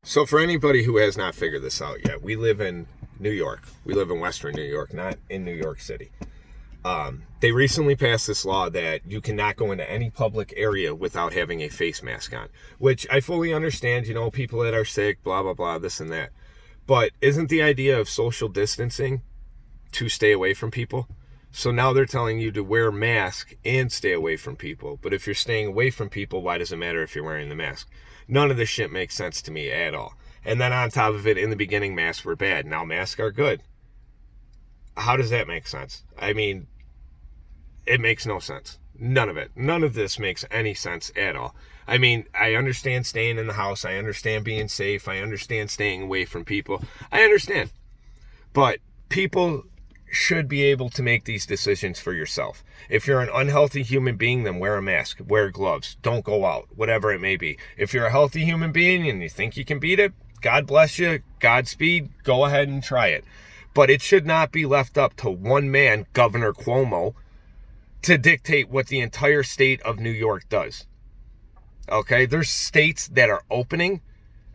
So for anybody who has not figured this out yet, we live in New York. We live in Western New York, not in New York City. They recently passed this law that you cannot go into any public area without having a face mask on, which I fully understand, people that are sick, blah, blah, blah, this and that. But isn't the idea of social distancing to stay away from people? So now they're telling you to wear a mask and stay away from people. But if you're staying away from people, why does it matter if you're wearing the mask? None of this shit makes sense to me at all. And then on top of it, in the beginning, masks were bad. Now masks are good. How does that make sense? I mean, it makes no sense. None of it. None of this makes any sense at all. I mean, I understand staying in the house. I understand being safe. I understand staying away from people. I understand. But people should be able to make these decisions for yourself. If you're an unhealthy human being, then wear a mask, wear gloves, don't go out, whatever it may be. If you're a healthy human being and you think you can beat it, God bless you, Godspeed, go ahead and try it. But it should not be left up to one man, Governor Cuomo, to dictate what the entire state of New York does. Okay, there's states that are opening,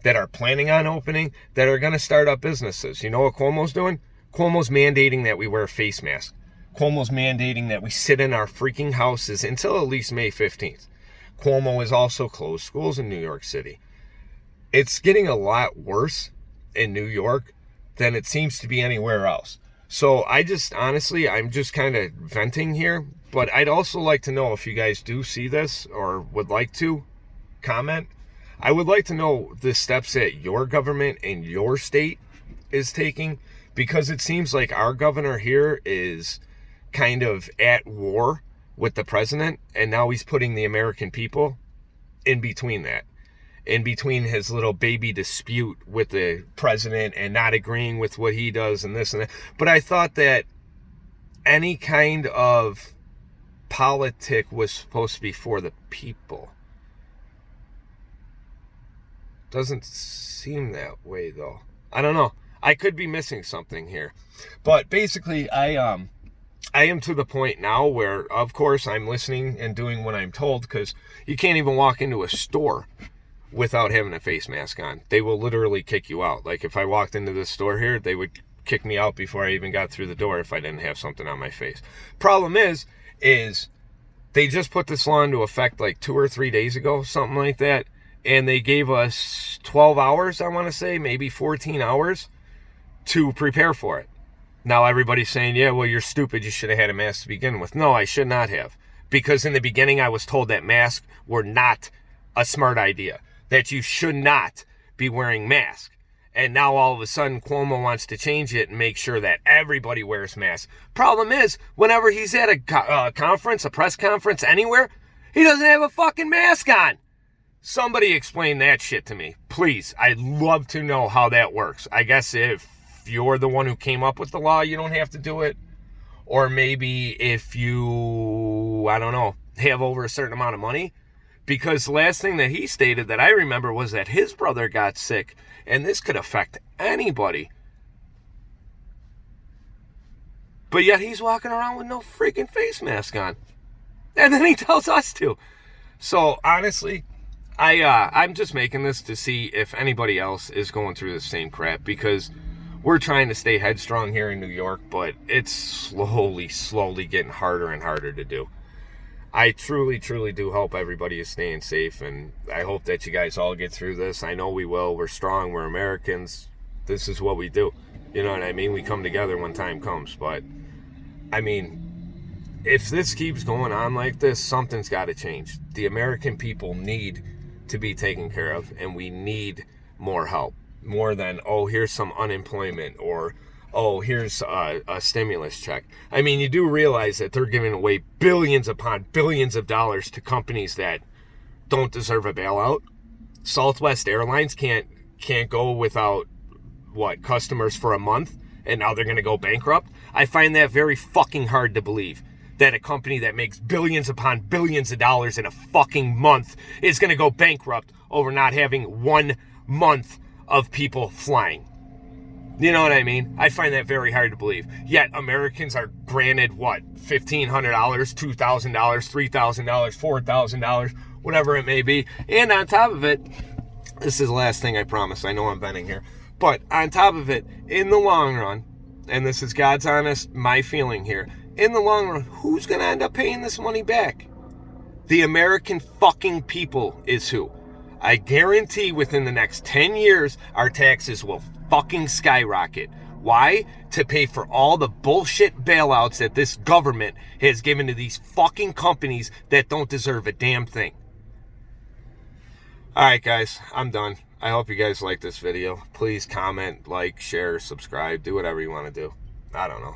that are planning on opening, that are going to start up businesses. You know what Cuomo's doing? Cuomo's mandating that we wear face masks. Cuomo's mandating that we sit in our freaking houses until at least May 15th. Cuomo has also closed schools in New York City. It's getting a lot worse in New York than it seems to be anywhere else. So I'm just kind of venting here, but I'd also like to know if you guys do see this or would like to comment. I would like to know the steps that your government and your state is taking, because it seems like our governor here is kind of at war with the president, and now he's putting the American people in between that. In between his little baby dispute with the president and not agreeing with what he does and this and that. But I thought that any kind of politic was supposed to be for the people. Doesn't seem that way, though. I don't know. I could be missing something here. But basically, I am to the point now where, of course, I'm listening and doing what I'm told, because you can't even walk into a store without having a face mask on. They will literally kick you out. Like if I walked into this store here, they would kick me out before I even got through the door if I didn't have something on my face. Problem is they just put this law into effect like 2 or 3 days ago, something like that. And they gave us 12 hours, I want to say, maybe 14 hours to prepare for it. Now everybody's saying, yeah, well, you're stupid. You should have had a mask to begin with. No, I should not have. Because in the beginning, I was told that masks were not a smart idea, that you should not be wearing masks. And now all of a sudden, Cuomo wants to change it and make sure that everybody wears masks. Problem is, whenever he's at a conference, a press conference, anywhere, he doesn't have a fucking mask on. Somebody explain that shit to me, please. I'd love to know how that works. I guess if you're the one who came up with the law, you don't have to do it. Or maybe if you, I don't know, have over a certain amount of money. Because the last thing that he stated that I remember was that his brother got sick, and this could affect anybody. But yet he's walking around with no freaking face mask on. And then he tells us to. So honestly, I'm just making this to see if anybody else is going through the same crap, because we're trying to stay headstrong here in New York, but it's slowly getting harder and harder to do. I truly do hope everybody is staying safe, and I hope that you guys all get through this. I know we will. We're strong. We're Americans. This is what we do. You know what I mean? We come together when time comes. But, I mean, if this keeps going on like this, something's got to change. The American people need to be taken care of, and we need more help. More than, oh, here's some unemployment, or oh, here's a stimulus check. I mean, you do realize that they're giving away billions upon billions of dollars to companies that don't deserve a bailout. Southwest Airlines can't go without, customers for a month, and now they're going to go bankrupt. I find that very fucking hard to believe, that a company that makes billions upon billions of dollars in a fucking month is going to go bankrupt over not having 1 month of people flying. You know what I mean? I find that very hard to believe. Yet Americans are granted, $1,500, $2,000, $3,000, $4,000, whatever it may be. And on top of it, This is the last thing, I promise. I know I'm venting here. But on top of it, in the long run, and this is God's honest, my feeling here, in the long run, who's going to end up paying this money back? The American fucking people is who. I guarantee within the next 10 years, our taxes will fucking skyrocket. Why? To pay for all the bullshit bailouts that this government has given to these fucking companies that don't deserve a damn thing. Alright guys, I'm done. I hope you guys like this video. Please comment, like, share, subscribe, do whatever you want to do. I don't know.